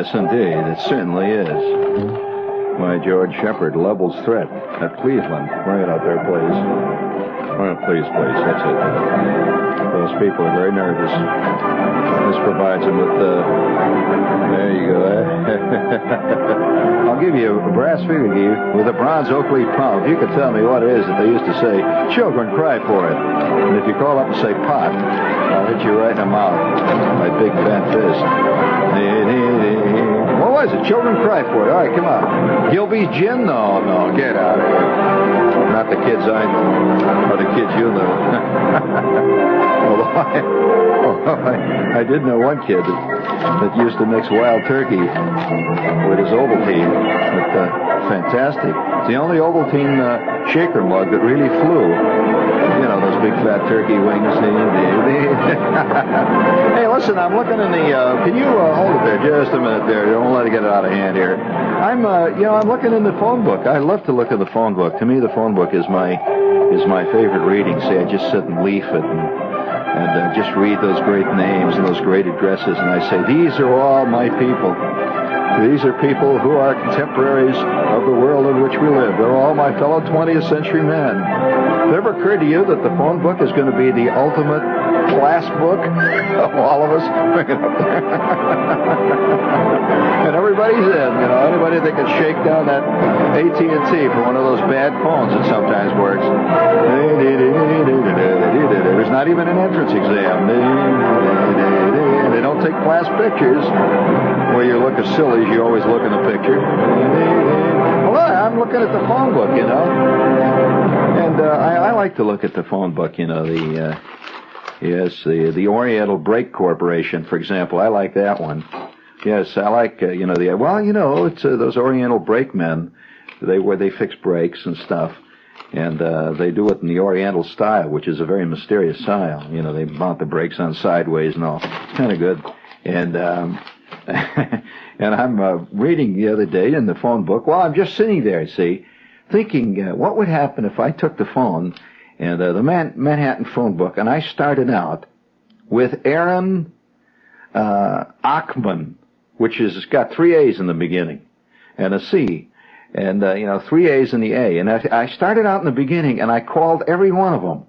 Yes, indeed, it certainly is. Why, George Shepard levels threat at Cleveland. Bring it out there, please. Oh, please, that's it. Those people are very nervous. This provides them with, there you go. I'll give you a brass figure with a bronze oak leaf palm. If you could tell me what it is that they used to say, children cry for it. And if you call up and say pot, I'll hit you right in the mouth with my big fat fist. What was it? Children cry for it. All right, come on. Gilby's Gin? No, get out of here. Not the kids I know, or the kids you know. I did know one kid that used to mix wild turkey with his Ovaltine. Fantastic. It's the only Ovaltine shaker mug that really flew. You know, those big fat turkey wings. Hey, listen, I'm looking in the, can you hold it there just a minute there? Don't let it get out of hand here. I'm looking in the phone book. I love to look at the phone book. To me, the phone book is my favorite reading. See, I just sit and leaf it and just read those great names and those great addresses, and I say, these are all my people. These are people who are contemporaries of the world in which we live. They're all my fellow 20th century men. Has it ever occurred to you that the phone book is going to be the ultimate class book of all of us? Bring it up there. And everybody's in, you know, anybody that can shake down that AT&T for one of those bad phones that sometimes works. There's not even an entrance exam. They don't take class pictures where you look as silly as you always look in a picture. Well, I'm looking at the phone book, you know. And I like to look at the phone book, you know, the Oriental Brake Corporation, for example. I like that one. Yes, I like, it's those Oriental brake men, where they fix brakes and stuff. And they do it in the Oriental style, which is a very mysterious style. You know, they mount the brakes on sideways and all. It's kind of good. And and I'm reading the other day in the phone book. Well, I'm just sitting there, see, thinking, what would happen if I took the phone and the Manhattan phone book, and I started out with Aaron Achman, which has got 3 A's in the beginning and a C. And, 3 A's in the A. And I started out in the beginning, and I called every one of them.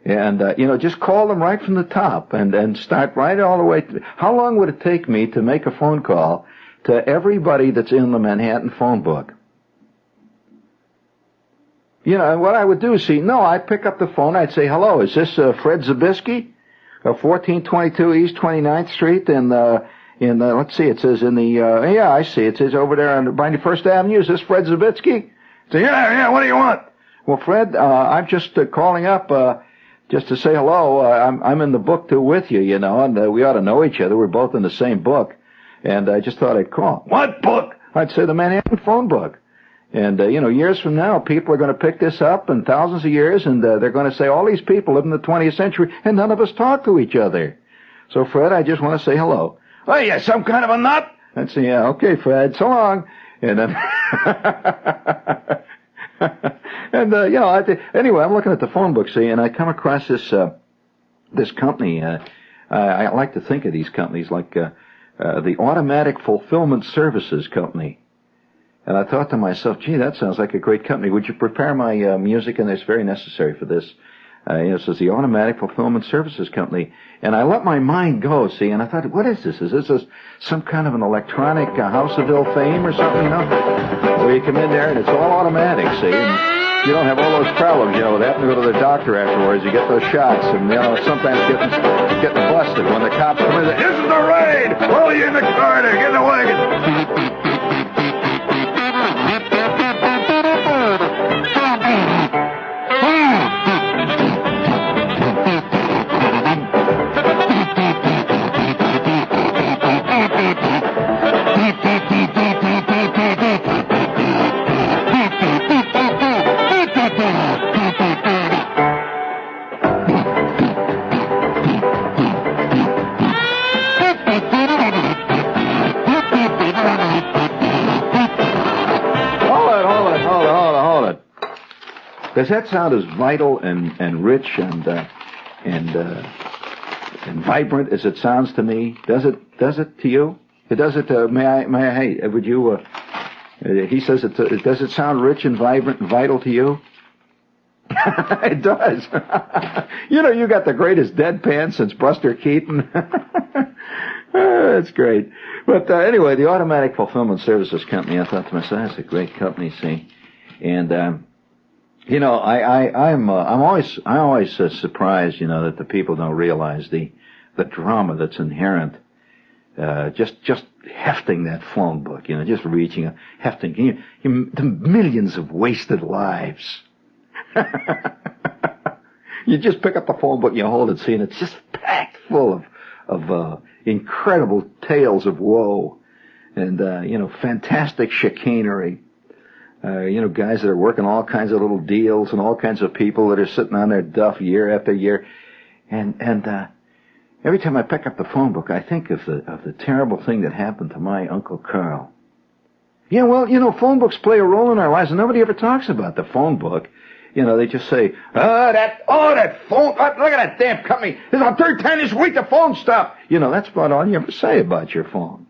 And, just call them right from the top and start right all the way. How long would it take me to make a phone call to everybody that's in the Manhattan phone book? You know, and what I would do, I'd pick up the phone. I'd say, hello, is this Fred Zabisky? 1422 East 29th Street let's see, it says in the, I see, it says over there on the First Avenue. Is this Fred Zabisky? Say, yeah, what do you want? Well, Fred, I'm just calling up just to say hello. I'm in the book too with you, you know, and we ought to know each other. We're both in the same book, and I just thought I'd call. What book? I'd say the Manhattan phone book. And, years from now, people are going to pick this up, and thousands of years, and they're going to say, all these people live in the 20th century, and none of us talk to each other. So, Fred, I just want to say hello. Oh, yeah, some kind of a nut? I'd say, yeah, okay, Fred, so long. And then, anyway, I'm looking at the phone book, and I come across this company. I like to think of these companies like the Automatic Fulfillment Services Company. And I thought to myself, gee, that sounds like a great company. Would you prepare my music? And it's very necessary for this. It says the Automatic Fulfillment Services Company. And I let my mind go, and I thought, what is this? Is this some kind of an electronic House of Ill Fame or something, Where you come in there and it's all automatic, and you don't have all those problems, with having to go to the doctor afterwards. You get those shots, and, sometimes getting busted when the cops come in. This is the raid! Roll you in the car there, get in the wagon! Does that sound as vital and rich and vibrant as it sounds to me? Does it to you? It does it. Hey, would you? He says does it sound rich and vibrant and vital to you? It does. You got the greatest deadpan since Buster Keaton. That's great. But anyway, the Automatic Fulfillment Services Company, I thought to myself, that's a great company, see. And I'm always surprised, that the people don't realize the drama that's inherent. Just hefting that phone book, just reaching hefting the millions of wasted lives. You just pick up the phone book, you hold it, see, and it's just packed full of incredible tales of woe and, fantastic chicanery. Guys that are working all kinds of little deals and all kinds of people that are sitting on their duff year after year. And every time I pick up the phone book, I think of the terrible thing that happened to my Uncle Carl. Yeah, well, phone books play a role in our lives, and nobody ever talks about the phone book. They just say, that phone, look at that damn company. This is the third time this week the phone stopped. That's about all you ever say about your phone.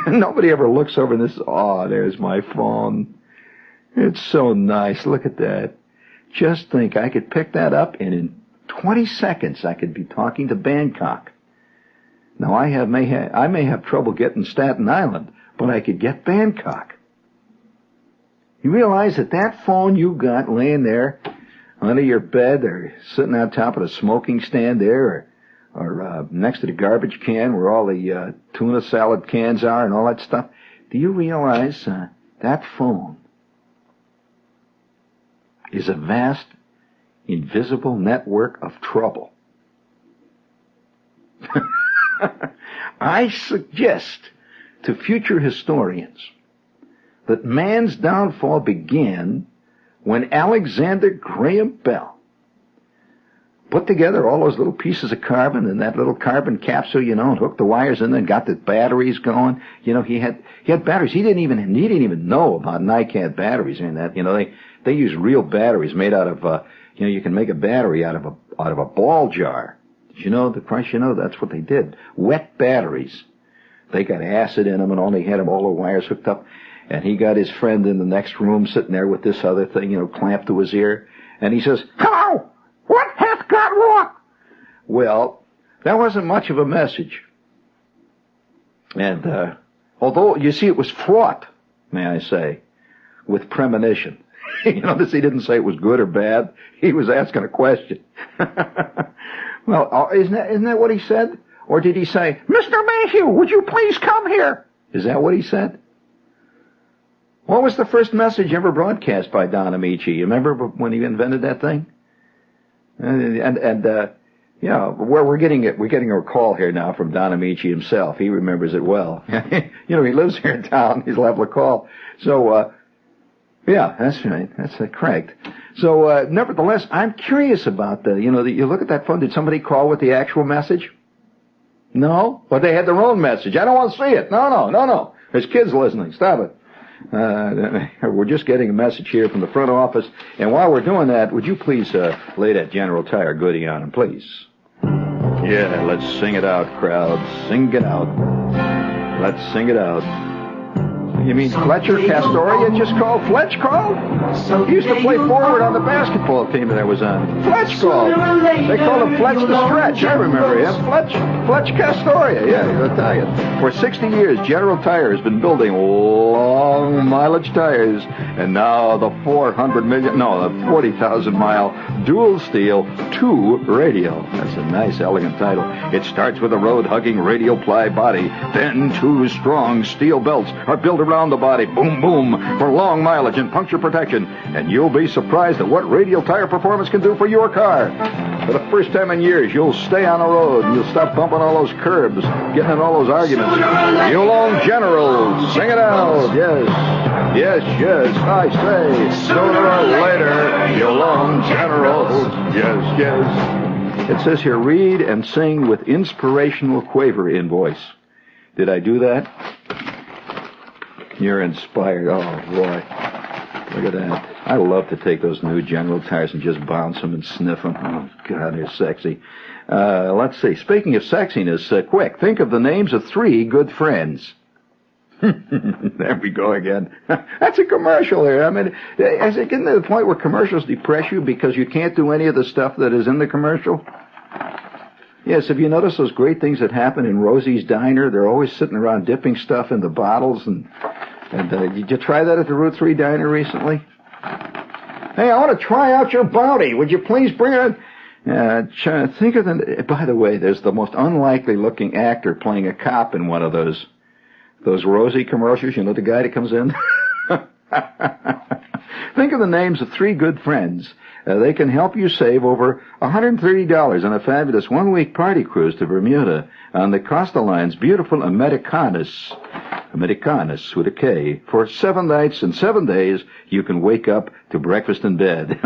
Nobody ever looks over and says, there's my phone. It's so nice. Look at that. Just think, I could pick that up, and in 20 seconds I could be talking to Bangkok. Now, I may have trouble getting Staten Island, but I could get Bangkok. You realize that phone you got laying there under your bed or sitting on top of the smoking stand there or next to the garbage can where all the tuna salad cans are and all that stuff, do you realize that phone is a vast, invisible network of trouble? I suggest to future historians that man's downfall began when Alexander Graham Bell put together all those little pieces of carbon in that little carbon capsule, and hooked the wires in there and got the batteries going. He had batteries. He didn't even know about NiCad batteries. They use real batteries made out of, you can make a battery out of a ball jar. Did you know, that's what they did. Wet batteries. They got acid in them and they had all the wires hooked up. And he got his friend in the next room sitting there with this other thing, clamped to his ear. And he says, "Hello, what hath got wrong?" Well, that wasn't much of a message. And although, you see, it was fraught, may I say, with premonition. He didn't say it was good or bad. He was asking a question. Well, isn't that what he said? Or did he say, "Mr. Mayhew, would you please come here"? Is that what he said? What was the first message ever broadcast by Don Amici? You remember when he invented that thing? We're getting a call here now from Don Amici himself. He remembers it well. He lives here in town. He's liable to call. So, that's right. That's correct. So, nevertheless, I'm curious about you look at that phone. Did somebody call with the actual message? No? But they had their own message. I don't want to see it. No. There's kids listening. Stop it. We're just getting a message here from the front office, and while we're doing that, would you please lay that General Tire goodie on him, please? Yeah, let's sing it out, crowd. Sing it out. Let's sing it out. You mean Fletcher Castoria just called? Fletch called? He used to play forward on the basketball team that I was on. Fletch called. They called him Fletch the Stretch. I remember him. Fletch Castoria. Yeah, he's Italian. For 60 years, General Tire has been building long mileage tires. And now the 40,000 mile dual steel 2 radial. That's a nice, elegant title. It starts with a road-hugging radial ply body. Then 2 strong steel belts are built around the body, boom, boom, for long mileage and puncture protection. And you'll be surprised at what radial tire performance can do for your car. For the first time in years, you'll stay on the road. You'll stop bumping all those curbs, getting in all those arguments. You long generals, sing it out. Yes, I say, sooner or later, you long generals. Yes. It says here, read and sing with inspirational quaver in voice. Did I do that? You're inspired. Oh, boy. Look at that. I love to take those new General tires and just bounce them and sniff them. Oh, God, they're sexy. Let's see. Speaking of sexiness, quick, think of the names of 3 good friends. There we go again. That's a commercial there. I mean, is it getting to the point where commercials depress you because you can't do any of the stuff that is in the commercial? Yes, have you noticed those great things that happen in Rosie's Diner? They're always sitting around dipping stuff into bottles. And did you try that at the Route 3 Diner recently? Hey, I want to try out your bounty. Would you please bring it? Think of the... By the way, there's the most unlikely-looking actor playing a cop in one of those Rosie commercials. You know, the guy that comes in? Think of the names of 3 good friends. They can help you save over $130 on a fabulous one-week party cruise to Bermuda on the Costa Line's beautiful Americanas with a K. For 7 nights and 7 days, you can wake up to breakfast in bed.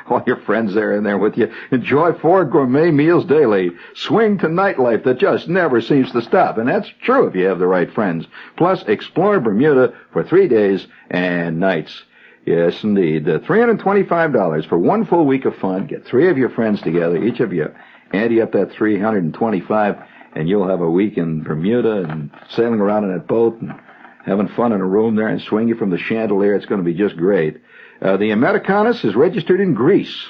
All your friends there and there with you. Enjoy 4 gourmet meals daily. Swing to nightlife that just never seems to stop. And that's true if you have the right friends. Plus, explore Bermuda for 3 days and nights. Yes, indeed. $325 for 1 full week of fun. Get 3 of your friends together. Each of you ante up that $325, and you'll have a week in Bermuda and sailing around in that boat and having fun in a room there and swinging from the chandelier. It's going to be just great. The Americanas is registered in Greece.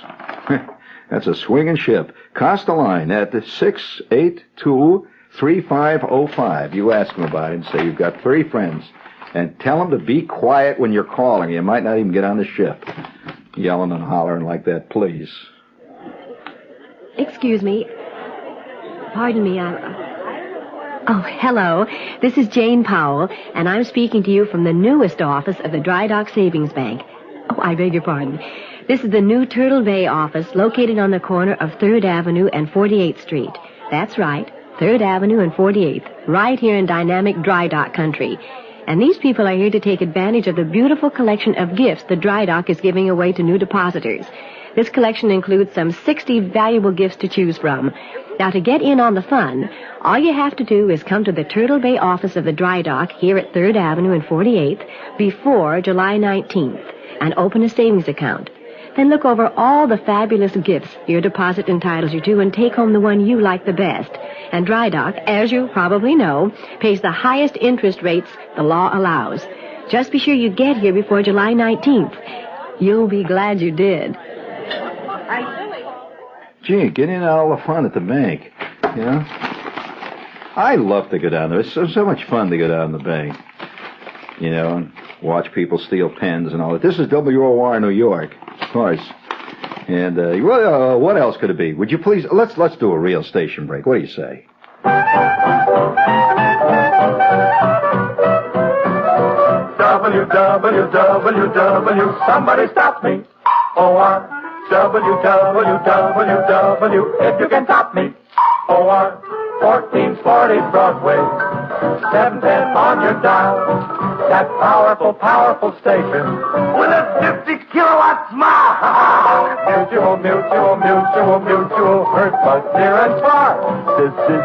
That's a swinging ship. Costa Line at 682-3505. You ask them about it and say you've got 3 friends. And tell them to be quiet when you're calling. You might not even get on the ship. Yelling and hollering like that, please. Excuse me. Pardon me, Oh, hello. This is Jane Powell, and I'm speaking to you from the newest office of the Dry Dock Savings Bank. Oh, I beg your pardon. This is the new Turtle Bay office located on the corner of 3rd Avenue and 48th Street. That's right, 3rd Avenue and 48th, right here in dynamic Dry Dock country. And these people are here to take advantage of the beautiful collection of gifts the Dry Dock is giving away to new depositors. This collection includes some 60 valuable gifts to choose from. Now, to get in on the fun, all you have to do is come to the Turtle Bay office of the Dry Dock here at 3rd Avenue and 48th before July 19th and open a savings account. Then look over all the fabulous gifts your deposit entitles you to and take home the one you like the best. And Dry Dock, as you probably know, pays the highest interest rates the law allows. Just be sure you get here before July 19th. You'll be glad you did. Gee, get in on all the fun at the bank, you know? I love to go down there. It's so much fun to go down to the bank, you know, and watch people steal pens and all that. This is WOR New York, of course. And what else could it be? Would you please, let's do a real station break. What do you say? www, somebody stop me. OR, www, if you can stop me. OR, 1440 Broadway, 710 on your dial. That powerful, powerful station with a 50-kilowatt smile. Mutual, mutual, mutual, mutual, heard both near and far. This is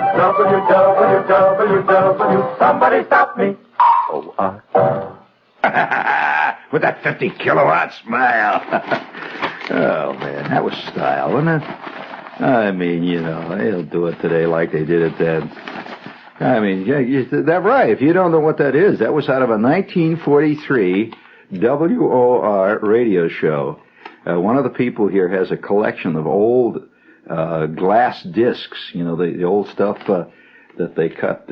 www, somebody stop me. OR. With that 50-kilowatt smile. Oh, man, that was style, wasn't it? I mean, you know, they'll do it today like they did it then. I mean, yeah, that's right. If you don't know what that is, that was out of a 1943 WOR radio show. One of the people here has a collection of old glass discs, you know, the old stuff that they cut,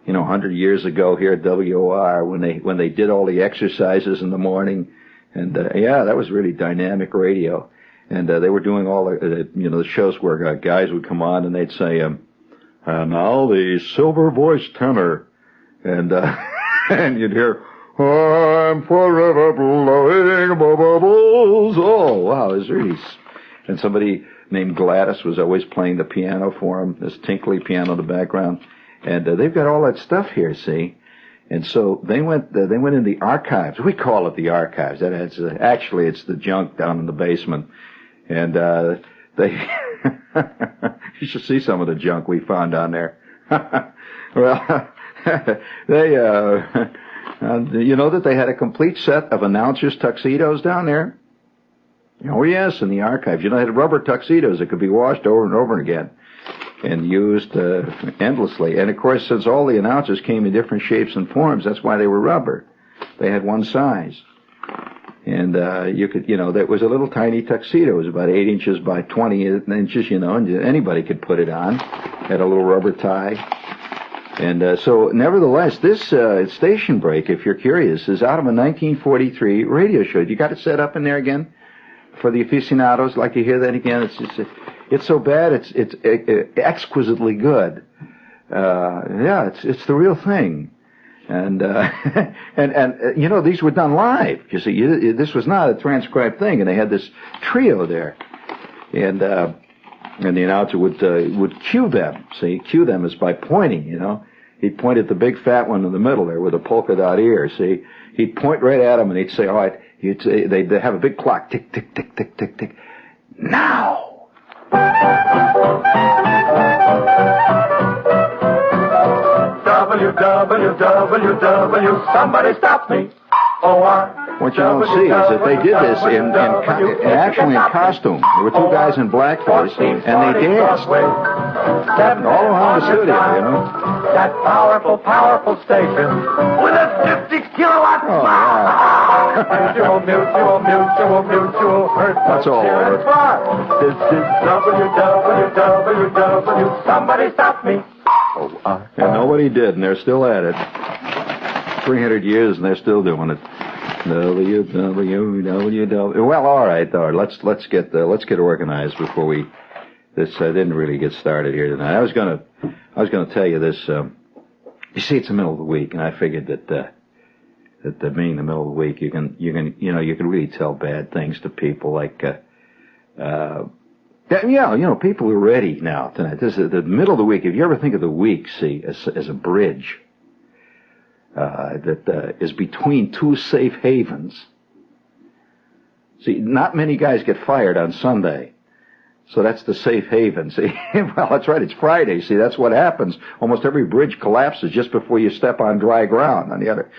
100 years ago here at WOR when they did all the exercises in the morning. And, that was really dynamic radio. And they were doing all the shows where guys would come on and they'd say, and now the silver voice tenor. And and you'd hear, I'm forever blowing bubbles. Oh, wow, it was really... And somebody named Gladys was always playing the piano for him, this tinkly piano in the background. And they've got all that stuff here, see? And so they went in the archives. We call it the archives. Actually, it's the junk down in the basement. And they... You should see some of the junk we found down there. Well, You know that they had a complete set of announcers' tuxedos down there? Oh, yes, in the archives. You know, they had rubber tuxedos that could be washed over and over again and used endlessly. And, of course, since all the announcers came in different shapes and forms, that's why they were rubber. They had one size. And that was a little tiny tuxedo. It was about 8 inches by 20 inches, and anybody could put it on. Had a little rubber tie. And so, nevertheless, this station break, if you're curious, is out of a 1943 radio show. You got it set up in there again for the aficionados? Like to hear that again? It's so bad, it's exquisitely good. It's the real thing. And these were done live. You see, this was not a transcribed thing, and they had this trio there. And the announcer would cue them. See, cue them is by pointing, He'd point at the big fat one in the middle there with a polka dot ear, see. He'd point right at him and he'd say, all right, they'd have a big clock, tick, tick, tick, tick, tick, tick. Now! www, somebody stop me. O-R. What you don't see is that they did this actually in costume. There were two guys in blackface, and they danced all around the studio, That powerful, powerful station with a 50-kilowatt mutual, hurt. That's all over. This is www, somebody stop me. And nobody did, and they're still at it. 300 years, and they're still doing it. www. Well, all right. Let's get organized before we. This didn't really get started here tonight. I was gonna tell you this. You see, it's the middle of the week, and I figured that being the middle of the week, you can really tell bad things to people like. People are ready now tonight. This is the middle of the week. If you ever think of the week, see, as a bridge. That is between two safe havens. See, not many guys get fired on Sunday. So that's the safe haven. See, well, that's right. It's Friday. See, that's what happens. Almost every bridge collapses just before you step on dry ground on the other,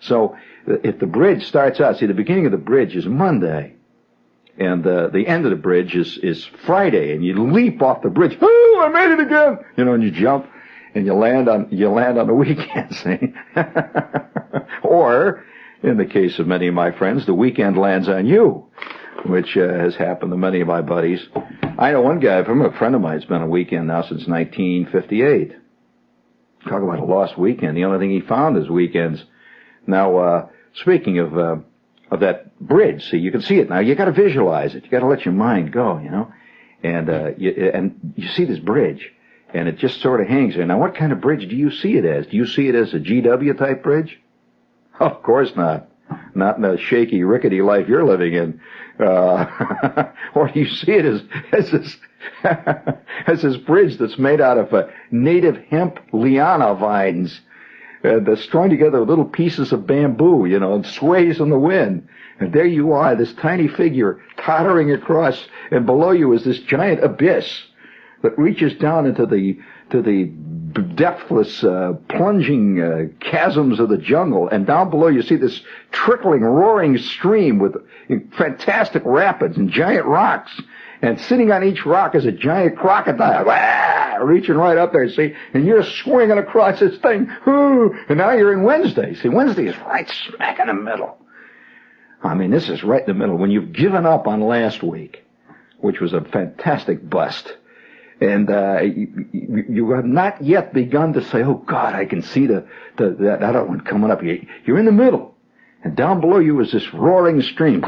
So if the bridge starts out, see, the beginning of the bridge is Monday. And the end of the bridge is Friday. And you leap off the bridge. Oh, I made it again. And you jump. And you land on the weekend, see? Or, in the case of many of my friends, the weekend lands on you, which has happened to many of my buddies. I know one guy, a friend of mine, has been a weekend now since 1958. Talk about a lost weekend. The only thing he found is weekends. Now, speaking of that bridge, see, you can see it now. You got to visualize it. You got to let your mind go, And you see this bridge. And it just sort of hangs there. Now, what kind of bridge do you see it as? Do you see it as a GW-type bridge? Of course not. Not in the shaky, rickety life you're living in. Or do you see it as this bridge that's made out of native hemp liana vines that's strung together with little pieces of bamboo, and sways in the wind. And there you are, this tiny figure tottering across, and below you is this giant abyss that reaches down into the depthless, plunging chasms of the jungle, and down below you see this trickling, roaring stream with fantastic rapids and giant rocks, and sitting on each rock is a giant crocodile, reaching right up there, see, and you're swinging across this thing, and now you're in Wednesday. See, Wednesday is right smack in the middle. I mean, this is right in the middle, when you've given up on last week, which was a fantastic bust. And you have not yet begun to say, oh, God, I can see that other one coming up. You're in the middle. And down below you is this roaring stream.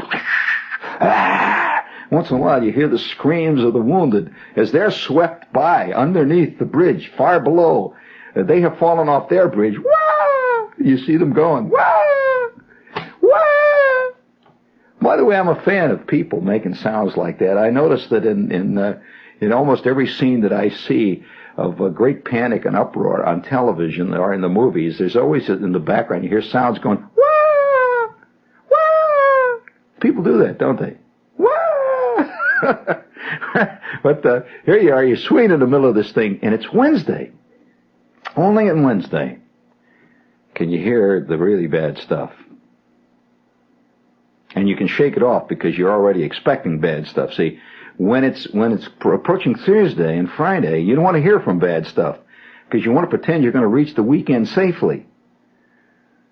Once in a while you hear the screams of the wounded as they're swept by underneath the bridge, far below. They have fallen off their bridge. Wah! You see them going, wah! Wah! By the way, I'm a fan of people making sounds like that. I notice that in almost every scene that I see of great panic and uproar on television or in the movies, there's always in the background, you hear sounds going, wah! Wah! People do that, don't they? Wah! But here you are, you're swinging in the middle of this thing, and it's Wednesday. Only on Wednesday can you hear the really bad stuff? And you can shake it off because you're already expecting bad stuff. See, when it's approaching Thursday and Friday, you don't want to hear from bad stuff because you want to pretend you're going to reach the weekend safely.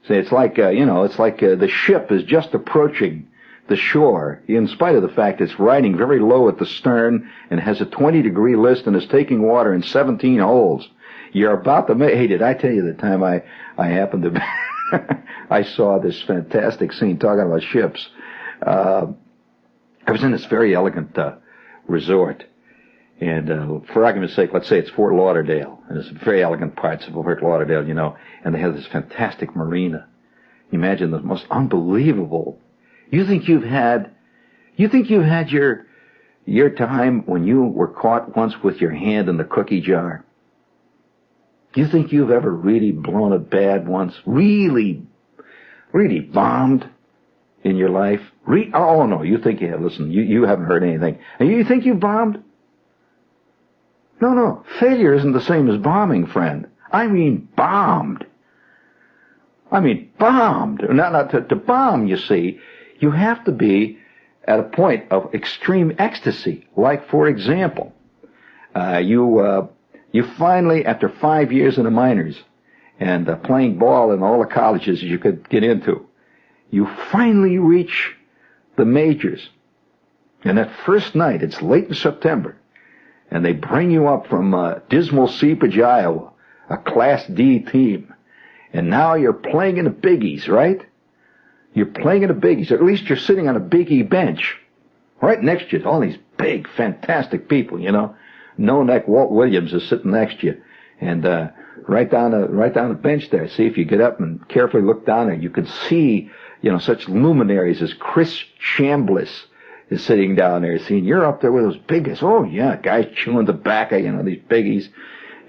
See, it's like the ship is just approaching the shore, in spite of the fact it's riding very low at the stern and has a 20-degree list and is taking water in 17 holes. You're about to make... Hey, did I tell you the time I happened to... I saw this fantastic scene talking about ships. I was in this very elegant resort, and for argument's sake, let's say it's Fort Lauderdale, and it's very elegant parts of Fort Lauderdale, you know, and they have this fantastic marina. Imagine the most unbelievable... You think you've had your time when you were caught once with your hand in the cookie jar? Do you think you've ever really blown it bad once? Really bombed in your life? Oh, no, you think you have. Listen, you haven't heard anything. And you think you bombed? No. Failure isn't the same as bombing, friend. I mean bombed. Not to bomb, you see, you have to be at a point of extreme ecstasy. Like, for example, you finally, after 5 years in the minors and playing ball in all the colleges you could get into, you finally reach the majors. And that first night, it's late in September, and they bring you up from dismal Seepage, Iowa, a Class D team. And now you're playing in the biggies, right? You're playing in the biggies. Or at least you're sitting on a Big E bench. Right next to you, all these big, fantastic people, you know. No-neck Walt Williams is sitting next to you. And right down the bench there. See, if you get up and carefully look down there, you can see, you know, such luminaries as Chris Chambliss is sitting down there. See, and you're up there with those biggies. Oh, yeah, guys chewing tobacco, you know, these biggies.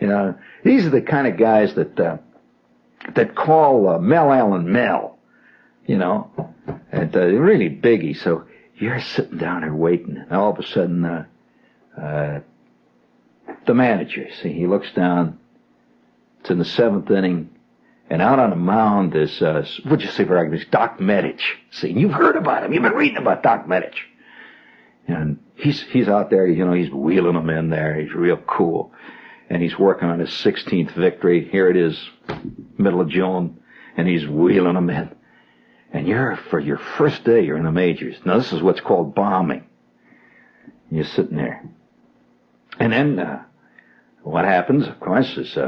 You know, these are the kind of guys that call Mel Allen Mel, you know, and really biggie. So you're sitting down there waiting, and all of a sudden, the manager, see, he looks down. It's in the 7th inning, and out on the mound is, what'd you say for argument's Doc Medich. See, you've heard about him. You've been reading about Doc Medich. And he's out there, you know, he's wheeling them in there. He's real cool. And he's working on his 16th victory. Here it is, middle of June, and he's wheeling them in. And for your first day, you're in the majors. Now, this is what's called bombing. You're sitting there. And then what happens, of course, is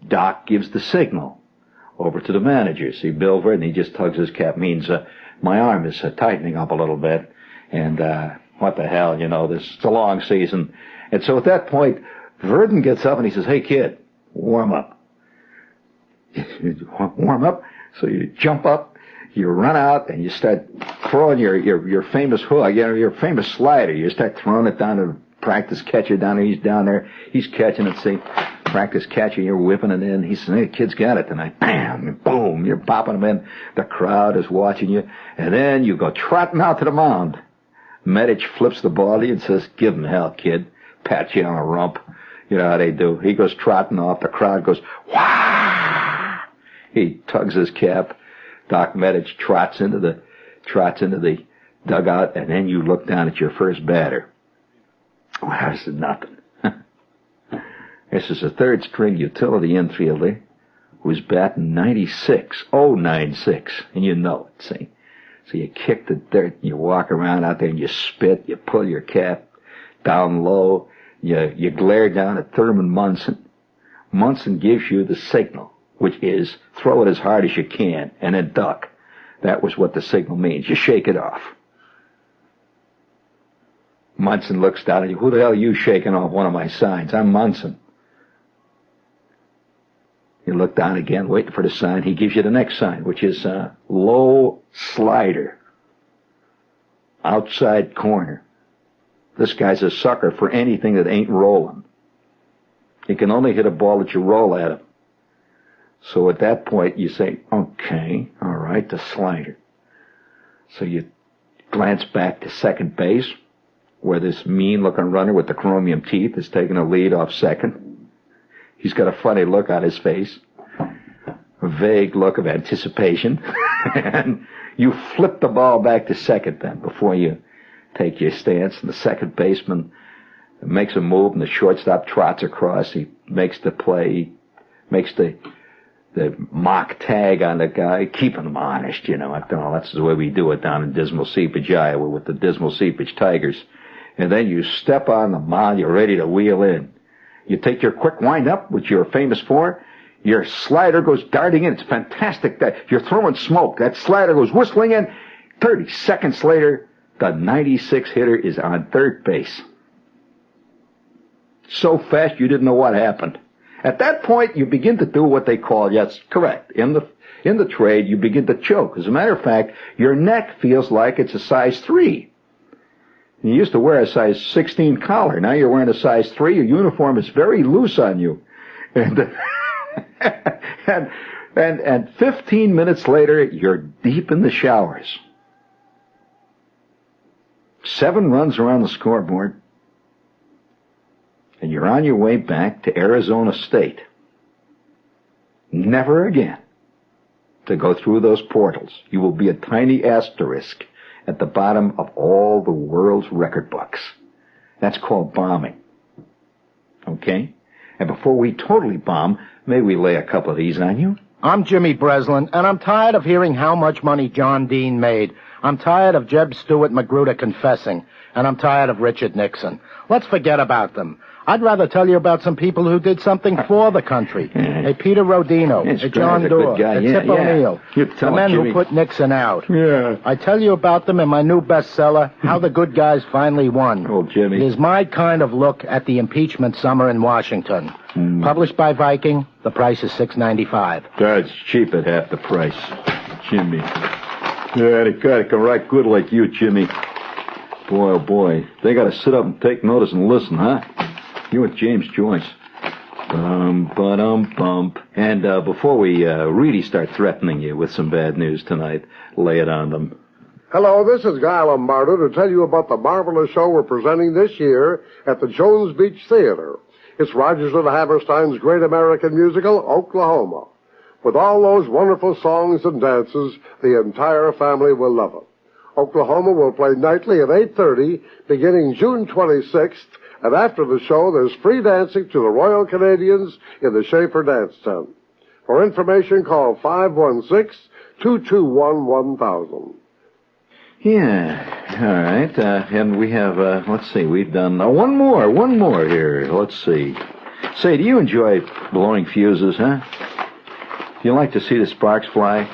Doc gives the signal over to the manager. See, Bill Verdon, he just tugs his cap, means my arm is tightening up a little bit. And what the hell, you know, it's a long season. And so at that point, Verdon gets up and he says, hey, kid, warm up. Warm up? So you jump up, you run out, and you start throwing your famous hook, you know, your famous slider. You start throwing it down to practice catcher down there. He's down there. He's catching it, see. Practice catcher, you're whipping it in. He says, hey, the kid's got it tonight. Bam, and boom, you're popping him in. The crowd is watching you. And then you go trotting out to the mound. Medich flips the ball to you and says, give him hell, kid. Pats you on the rump. You know how they do. He goes trotting off. The crowd goes, wah! He tugs his cap. Doc Medich trots into the dugout, and then you look down at your first batter. Well, this is nothing. This is a third-string utility infielder who's batting 96, and you know it, see. So you kick the dirt, and you walk around out there, and you spit, you pull your cap down low, you glare down at Thurman Munson. Munson gives you the signal, which is throw it as hard as you can, and then duck. That was what the signal means. You shake it off. Munson looks down at you. Who the hell are you shaking off one of my signs? I'm Munson. You look down again, waiting for the sign. He gives you the next sign, which is low slider. Outside corner. This guy's a sucker for anything that ain't rolling. He can only hit a ball that you roll at him. So at that point, you say, okay, all right, the slider. So you glance back to second base, where this mean-looking runner with the chromium teeth is taking a lead off second. He's got a funny look on his face. vague look of anticipation, and you flip the ball back to second then before you take your stance, and the second baseman makes a move, and the shortstop trots across. He makes the play, makes the mock tag on the guy, keeping him honest, you know. That's the way we do it down in Dismal Seepage, Iowa, with the Dismal Seepage Tigers. And then you step on the mound, you're ready to wheel in. You take your quick wind-up, which you're famous for. Your slider goes darting in. It's fantastic. You're throwing smoke. That slider goes whistling in. 30 seconds later, the 96 hitter is on third base. So fast you didn't know what happened. At that point, you begin to do what they call, yes, correct, in the trade, you begin to choke. As a matter of fact, your neck feels like it's a size 3. You used to wear a size 16 collar. Now you're wearing a size 3. Your uniform is very loose on you. And and 15 minutes later, you're deep in the showers. 7 runs are on the scoreboard. And you're on your way back to Arizona State. Never again to go through those portals. You will be a tiny asterisk at the bottom of all the world's record books. That's called bombing. Okay? And before we totally bomb, may we lay a couple of these on you? I'm Jimmy Breslin, and I'm tired of hearing how much money John Dean made. I'm tired of Jeb Stuart Magruder confessing, and I'm tired of Richard Nixon. Let's forget about them. I'd rather tell you about some people who did something for the country. A Peter Rodino, a John Doerr, a Tip O'Neill, the men who put Nixon out. Yeah. I tell you about them in my new bestseller, How the Good Guys Finally Won. Oh, Jimmy. It is my kind of look at the impeachment summer in Washington. Published by Viking, the price is $6.95. That's cheap at half the price, Jimmy. Yeah, they can write good like you, Jimmy. Boy, oh boy, they got to sit up and take notice and listen, huh? You and James Joyce. Bump. And before we really start threatening you with some bad news tonight, lay it on them. Hello, this is Guy Lombardo to tell you about the marvelous show we're presenting this year at the Jones Beach Theater. It's Rodgers and Hammerstein's great American musical, Oklahoma. With all those wonderful songs and dances, the entire family will love it. Oklahoma will play nightly at 8:30, beginning June 26th, and after the show, there's free dancing to the Royal Canadians in the Schaefer Dance Tent. For information, call 516-221-1000. Yeah, all right. And we have, let's see, we've done one more here. Let's see. Say, do you enjoy blowing fuses, huh? Do you like to see the sparks fly?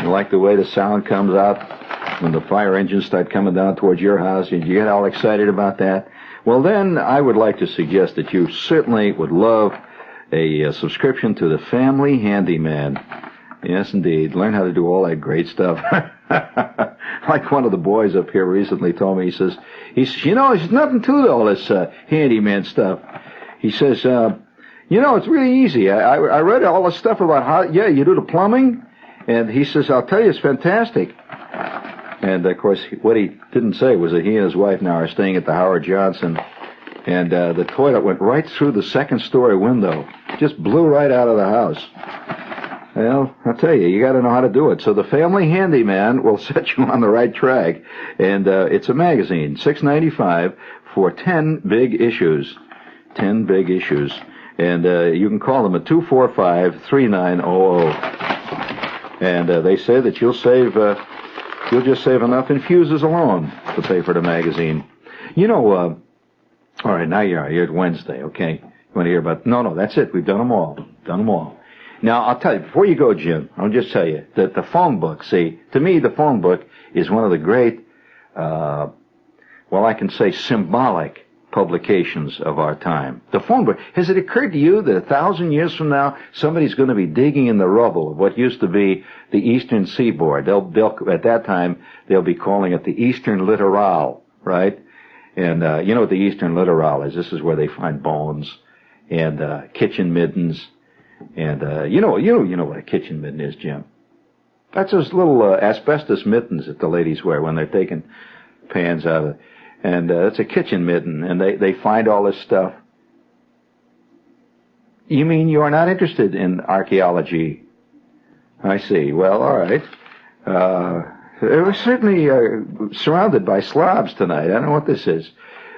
You like the way the sound comes out when the fire engines start coming down towards your house? You get all excited about that? Well, then I would like to suggest that you certainly would love a subscription to the Family Handyman. Yes, indeed. Learn how to do all that great stuff. Like one of the boys up here recently told me, he says, you know, there's nothing to all this handyman stuff. He says, you know, it's really easy. I read all this stuff about how, you do the plumbing. And he says, I'll tell you, it's fantastic. And, of course, what he didn't say was that he and his wife now are staying at the Howard Johnson. And the toilet went right through the second-story window. Just blew right out of the house. Well, I'll tell you, you got to know how to do it. So the Family Handyman will set you on the right track. And it's a magazine, $6.95 for 10 big issues. 10 big issues. And you can call them at 245-3900. And they say that you'll just save enough in fuses alone to pay for the magazine. You know, all right, now you're at Wednesday, okay? You want to hear about... No, that's it. We've done them all. Now, I'll tell you, before you go, Jim, I'll just tell you that the phone book, see, to me, the phone book is one of the great, I can say symbolic publications of our time. The phone book. Has it occurred to you that 1,000 years from now, somebody's going to be digging in the rubble of what used to be the Eastern Seaboard? They'll at that time, they'll be calling it the Eastern Littoral, right? And you know what the Eastern Littoral is? This is where they find bones and kitchen middens. And you know what a kitchen mitten is, Jim. That's those little asbestos mittens that the ladies wear when they're taking pans out of it. And it's a kitchen mitten, and they find all this stuff. You mean you are not interested in archaeology? I see. Well, all right. It was certainly surrounded by Slavs tonight. I don't know what this is.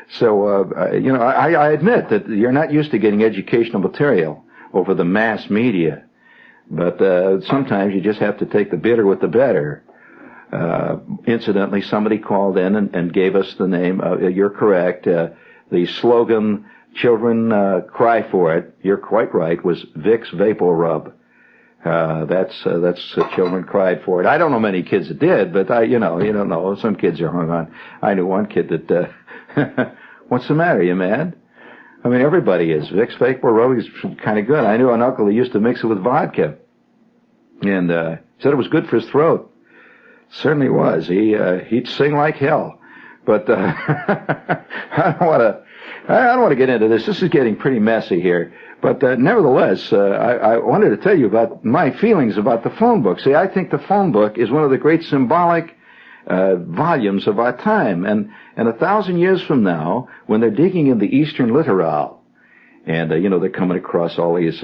So, I admit that you're not used to getting educational material over the mass media. But sometimes you just have to take the bitter with the better. Incidentally, somebody called in and gave us the name. You're correct. The slogan, "Children cry for it," you're quite right, was Vicks Vapor Rub. That's children cried for it. I don't know many kids that did, but you don't know. Some kids are hung on. I knew one kid that, what's the matter, you mad? I mean, everybody is. Vicks Vapor Rub is kind of good. I knew an uncle who used to mix it with vodka. And said it was good for his throat. Certainly was. He'd sing like hell. But I don't want to get into this. This is getting pretty messy here. But nevertheless, I wanted to tell you about my feelings about the phone book. See, I think the phone book is one of the great symbolic volumes of our time. And 1,000 years from now, when they're digging in the Eastern Littoral, and, they're coming across all these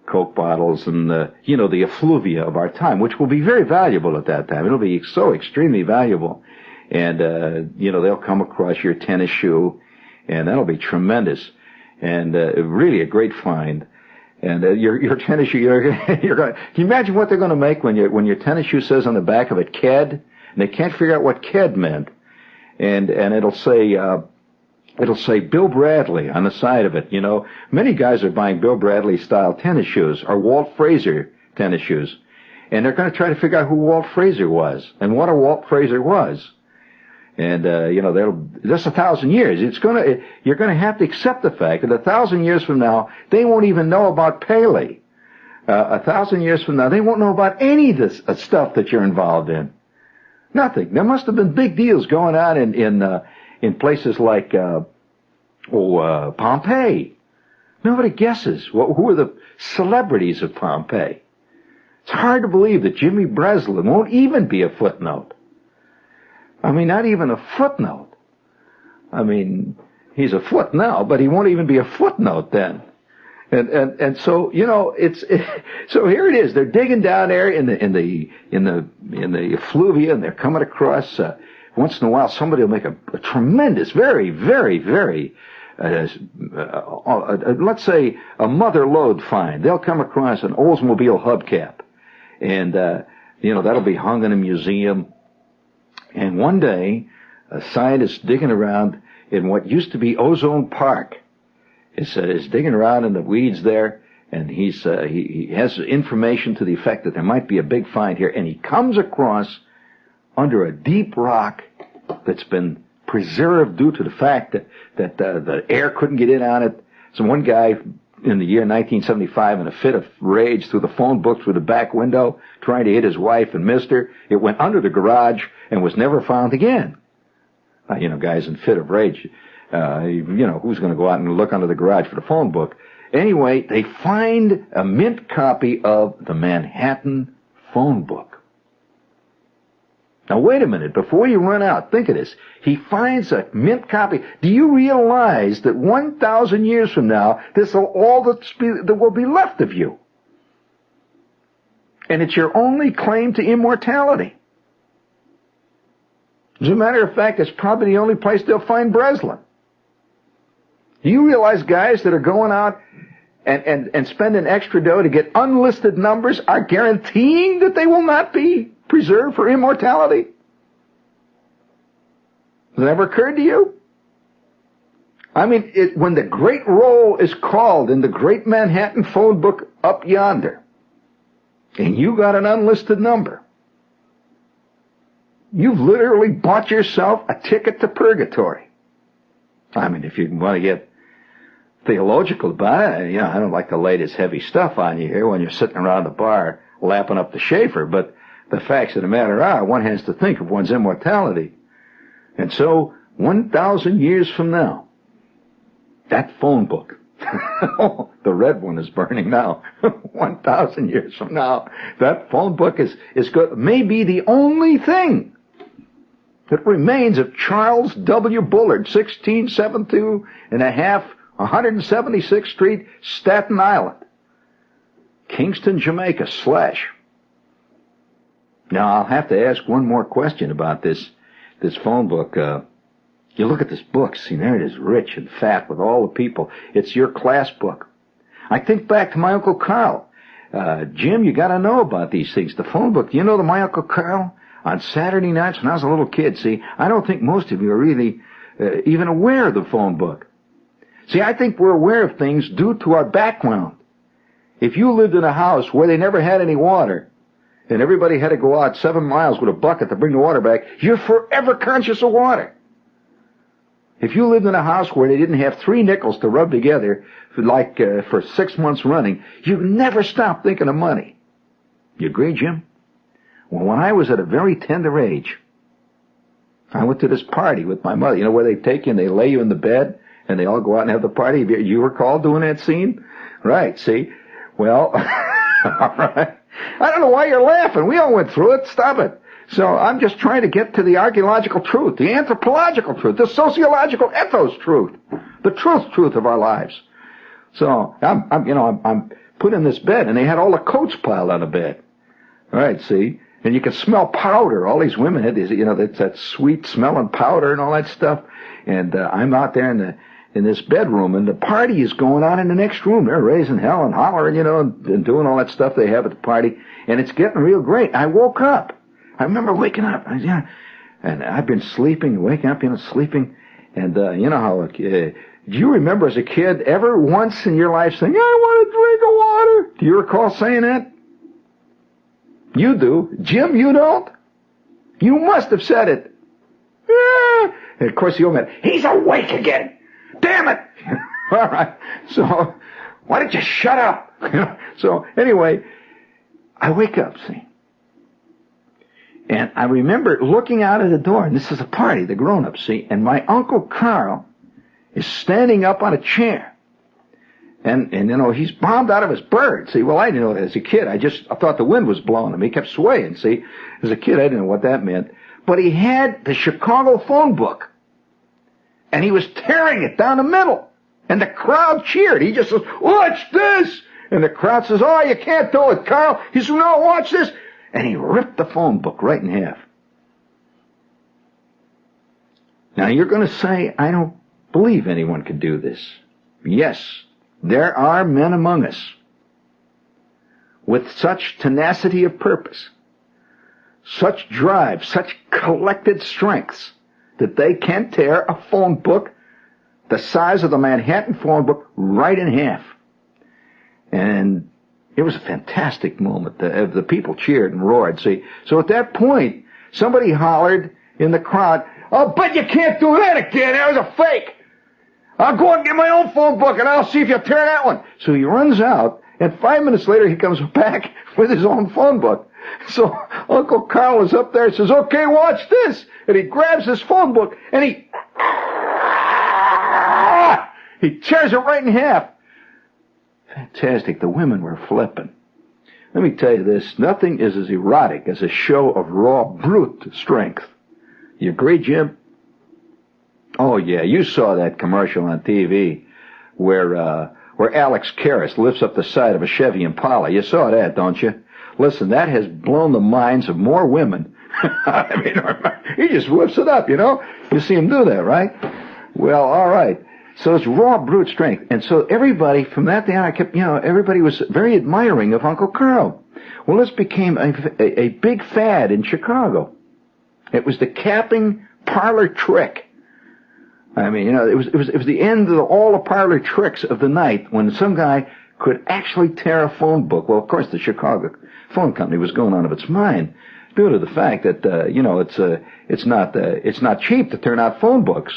Coke bottles and, the effluvia of our time, which will be very valuable at that time. It'll be so extremely valuable. And, they'll come across your tennis shoe, and that'll be tremendous. And really a great find. And your tennis shoe, you're going. Can you imagine what they're going to make when your tennis shoe says on the back of it "Ked"? And they can't figure out what "Ked" meant. And it'll say Bill Bradley on the side of it. Many guys are buying Bill Bradley style tennis shoes or Walt Frazier tennis shoes, and they're going to try to figure out who Walt Frazier was and what a Walt Frazier was. And, that's 1,000 years. You're going to have to accept the fact that 1,000 years from now, they won't even know about Pele. 1,000 years from now, they won't know about any of this stuff that you're involved in. Nothing. There must have been big deals going on in places like, Pompeii. Nobody guesses. Who are the celebrities of Pompeii? It's hard to believe that Jimmy Breslin won't even be a footnote. I mean, not even a footnote. I mean, he's a foot now, but he won't even be a footnote then. And so, so here it is. They're digging down there in the effluvia, and they're coming across, once in a while somebody will make a tremendous, very, very, very, let's say a mother lode find. They'll come across an Oldsmobile hubcap, and, that'll be hung in a museum. And one day, a scientist digging around in what used to be Ozone Park is digging around in the weeds there, and he has information to the effect that there might be a big find here, and he comes across under a deep rock that's been preserved due to the fact that the air couldn't get in on it. So one guy in the year 1975, in a fit of rage, threw the phone book through the back window, trying to hit his wife and missed her. It went under the garage and was never found again. Guys in fit of rage, who's going to go out and look under the garage for the phone book? Anyway, they find a mint copy of the Manhattan phone book. Now, wait a minute. Before you run out, think of this. He finds a mint copy. Do you realize that 1,000 years from now, this will all that will be left of you? And it's your only claim to immortality. As a matter of fact, it's probably the only place they'll find Breslin. Do you realize guys that are going out and spending extra dough to get unlisted numbers are guaranteeing that they will not be preserved for immortality? Has that ever occurred to you? I mean, when the great roll is called in the great Manhattan phone book up yonder, and you got an unlisted number, you've literally bought yourself a ticket to purgatory. I mean, if you want to get theological about it, I don't like to lay this heavy stuff on you here when you're sitting around the bar lapping up the Schaefer, but the facts of the matter are, one has to think of one's immortality. And so, 1,000 years from now, that phone book, the red one is burning now, 1,000 years from now, that phone book is good, may be the only thing that remains of Charles W. Bullard, 1672 and a half, 176th Street, Staten Island. Kingston, Jamaica, / Now, I'll have to ask one more question about this phone book. You look at this book, see, there it is, rich and fat with all the people. It's your class book. I think back to my Uncle Carl. Jim, you got to know about these things. The phone book, you know my Uncle Carl? On Saturday nights when I was a little kid, see, I don't think most of you are really even aware of the phone book. See, I think we're aware of things due to our background. If you lived in a house where they never had any water, and everybody had to go out 7 miles with a bucket to bring the water back, you're forever conscious of water. If you lived in a house where they didn't have 3 nickels to rub together for 6 months running, you never stop thinking of money. You agree, Jim? Well, when I was at a very tender age, I went to this party with my mother. You know where they take you and they lay you in the bed and they all go out and have the party? You recall doing that scene? Right, see? Well, all right. I don't know why you're laughing. We all went through it. Stop it. So I'm just trying to get to the archaeological truth, the anthropological truth, the sociological ethos truth, the truth of our lives. So I'm put in this bed, and they had all the coats piled on the bed. All right, see, and you could smell powder. All these women had these, that sweet smelling powder and all that stuff. And I'm out there in this bedroom, and the party is going on in the next room. They're raising hell and hollering, and doing all that stuff they have at the party, and it's getting real great. I woke up. I remember waking up, and I've been sleeping, waking up, sleeping, and you know how, do you remember as a kid ever once in your life saying, I want a drink of water? Do you recall saying that? You do. Jim, you don't? You must have said it. Yeah. And of course the old man, he's awake again. Damn it. All right. So, why don't you shut up? So, anyway, I wake up, see. And I remember looking out of the door, and this is a party, the grown-ups, see, and my Uncle Carl is standing up on a chair. And he's bombed out of his bird. See, well, I didn't know that as a kid. I thought the wind was blowing him. He kept swaying, see. As a kid, I didn't know what that meant. But he had the Chicago phone book. And he was tearing it down the middle. And the crowd cheered. He just says, watch this! And the crowd says, oh, you can't do it, Carl. He says, no, watch this. And he ripped the phone book right in half. Now, you're going to say, I don't believe anyone could do this. Yes, there are men among us with such tenacity of purpose, such drive, such collected strengths, that they can tear a phone book the size of the Manhattan phone book right in half. And it was a fantastic moment. The people cheered and roared, see. So at that point, somebody hollered in the crowd, I'll bet you can't do that again. That was a fake. I'll go and get my own phone book, and I'll see if you tear that one. So he runs out, and 5 minutes later, he comes back with his own phone book. So Uncle Carl is up there and says, okay, watch this. And he grabs his phone book, and he tears it right in half. Fantastic. The women were flipping. Let me tell you this. Nothing is as erotic as a show of raw, brute strength. You agree, Jim? Oh, yeah. You saw that commercial on TV where Alex Karras lifts up the side of a Chevy Impala. You saw that, don't you? Listen, that has blown the minds of more women. I mean, he just whips it up, You see him do that, right? Well, all right. So it's raw brute strength. And so everybody, from that day on, everybody was very admiring of Uncle Carl. Well, this became a big fad in Chicago. It was the capping parlor trick. I mean, it was the end of all the parlor tricks of the night when some guy could actually tear a phone book. Well, of course, the Chicago phone company was going out of its mind due to the fact that, it's not cheap to turn out phone books.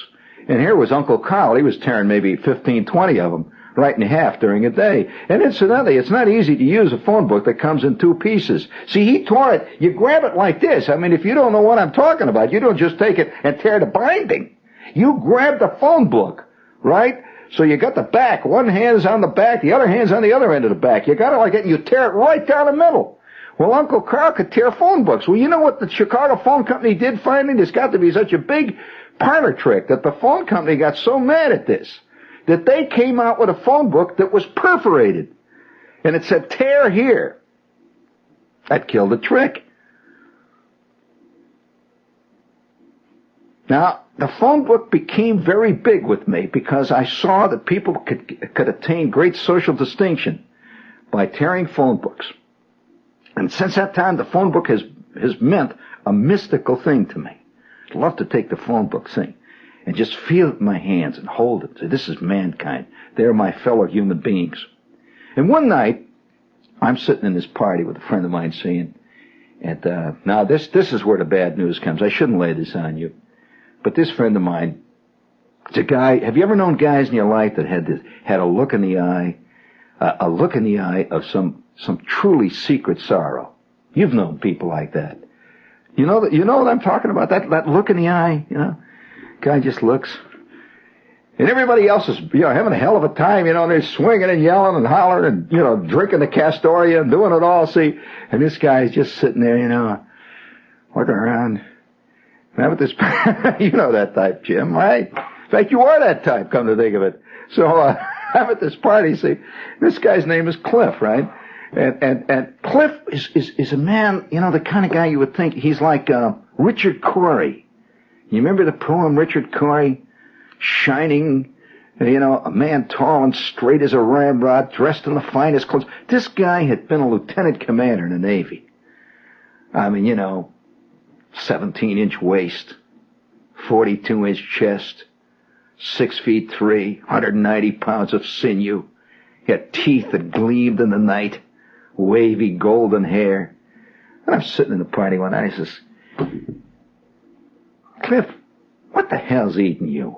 And here was Uncle Carl. He was tearing maybe 15, 20 of them right in half during a day. And incidentally, it's not easy to use a phone book that comes in 2 pieces. See, he tore it. You grab it like this. I mean, if you don't know what I'm talking about, you don't just take it and tear the binding. You grab the phone book, right? So you got the back. One hand's on the back. The other hand's on the other end of the back. You got it like it, and you tear it right down the middle. Well, Uncle Carl could tear phone books. Well, you know what the Chicago phone company did finally? There's got to be such a big parlor trick that the phone company got so mad at this that they came out with a phone book that was perforated. and it said tear here. That killed the trick. Now, the phone book became very big with me because I saw that people could attain great social distinction by tearing phone books. And since that time, the phone book has meant a mystical thing to me. I'd love to take the phone book thing and just feel it in my hands and hold it. Say, this is mankind. They're my fellow human beings. And one night, I'm sitting in this party with a friend of mine saying, and now this is where the bad news comes. I shouldn't lay this on you. But this friend of mine, it's a guy, have you ever known guys in your life that had a look in the eye of some truly secret sorrow? You've known people like that. You know what I'm talking about? That look in the eye, Guy just looks. And everybody else is, having a hell of a time, they're swinging and yelling and hollering and, drinking the Castoria and doing it all, see. And this guy's just sitting there, looking around. Now with this, you know that type, Jim, right? In fact, you are that type, come to think of it. So, I'm at this party, see, this guy's name is Cliff, right? And Cliff is a man, the kind of guy you would think, he's like, Richard Cory. You remember the poem, Richard Cory? Shining, a man tall and straight as a ramrod, dressed in the finest clothes. This guy had been a lieutenant commander in the Navy. I mean, 17-inch waist, 42-inch chest, 6'3", 190 pounds of sinew. He had teeth that gleamed in the night, wavy golden hair. And I'm sitting in the party one night, he says, Cliff, what the hell's eating you?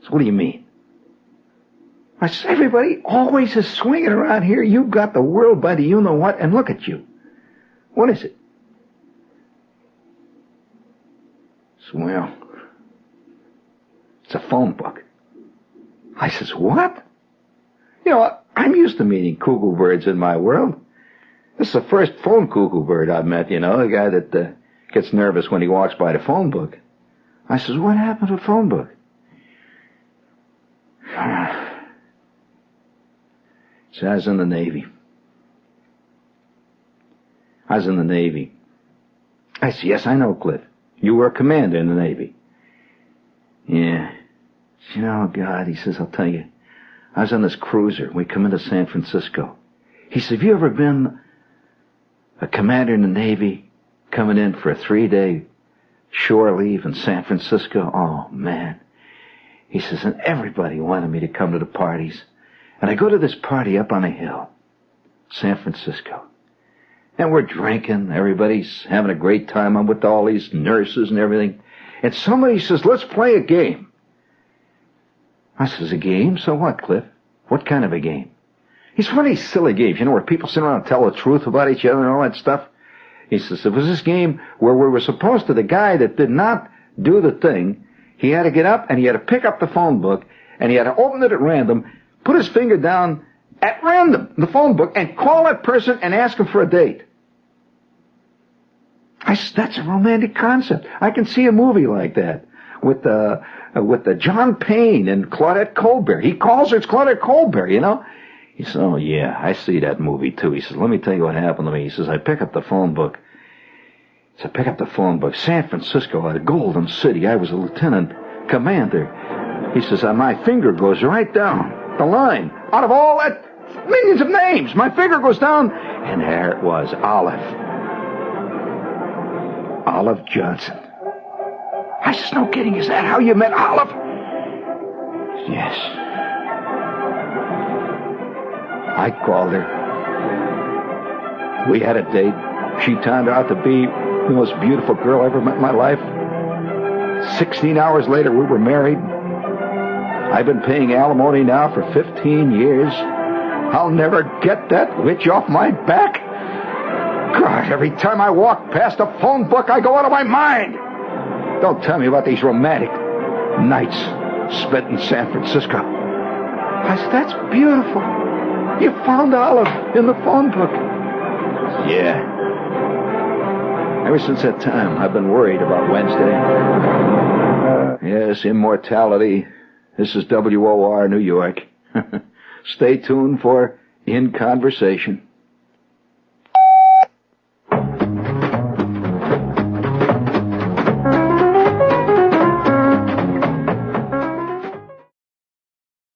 So what do you mean? I said, everybody always is swinging around here. You've got the world by the you-know-what, and look at you. What is it? So, well, it's a phone book. I says, what? I'm used to meeting cuckoo birds in my world. This is the first phone cuckoo bird I've met, the guy that gets nervous when he walks by the phone book. I says, what happened to the phone book? So I was in the Navy. I said, yes, I know, Cliff. You were a commander in the Navy. Yeah. God, he says, I'll tell you. I was on this cruiser. We come into San Francisco. He said, have you ever been a commander in the Navy coming in for a 3-day shore leave in San Francisco? Oh, man. He says, and everybody wanted me to come to the parties. And I go to this party up on a hill, San Francisco. And we're drinking. Everybody's having a great time. I'm with all these nurses and everything. And somebody says, let's play a game. I says, a game? So what, Cliff? What kind of a game? He's one of these silly games, where people sit around and tell the truth about each other and all that stuff. He says, it was this game where we were supposed to, the guy that did not do the thing, he had to get up and he had to pick up the phone book and he had to open it at random, put his finger down at random in the phone book and call that person and ask him for a date. I said, that's a romantic concept. I can see a movie like that with the John Payne and Claudette Colbert. He calls her, it's Claudette Colbert, He says, oh, yeah, I see that movie, too. He says, let me tell you what happened to me. He says, I pick up the phone book. San Francisco, a golden city. I was a lieutenant commander. He says, my finger goes right down the line. Out of all that millions of names, my finger goes down. And there it was, Olive Johnson. I says, no kidding, is that how you met Olive? Yes. I called her. We had a date. She turned out to be the most beautiful girl I ever met in my life. 16 hours later, we were married. I've been paying alimony now for 15 years. I'll never get that witch off my back. God, every time I walk past a phone book, I go out of my mind. Don't tell me about these romantic nights spent in San Francisco. I said, that's beautiful. You found Olive in the phone book. Yeah. Ever since that time, I've been worried about Wednesday. Yes, immortality. This is WOR, New York. Stay tuned for In Conversation.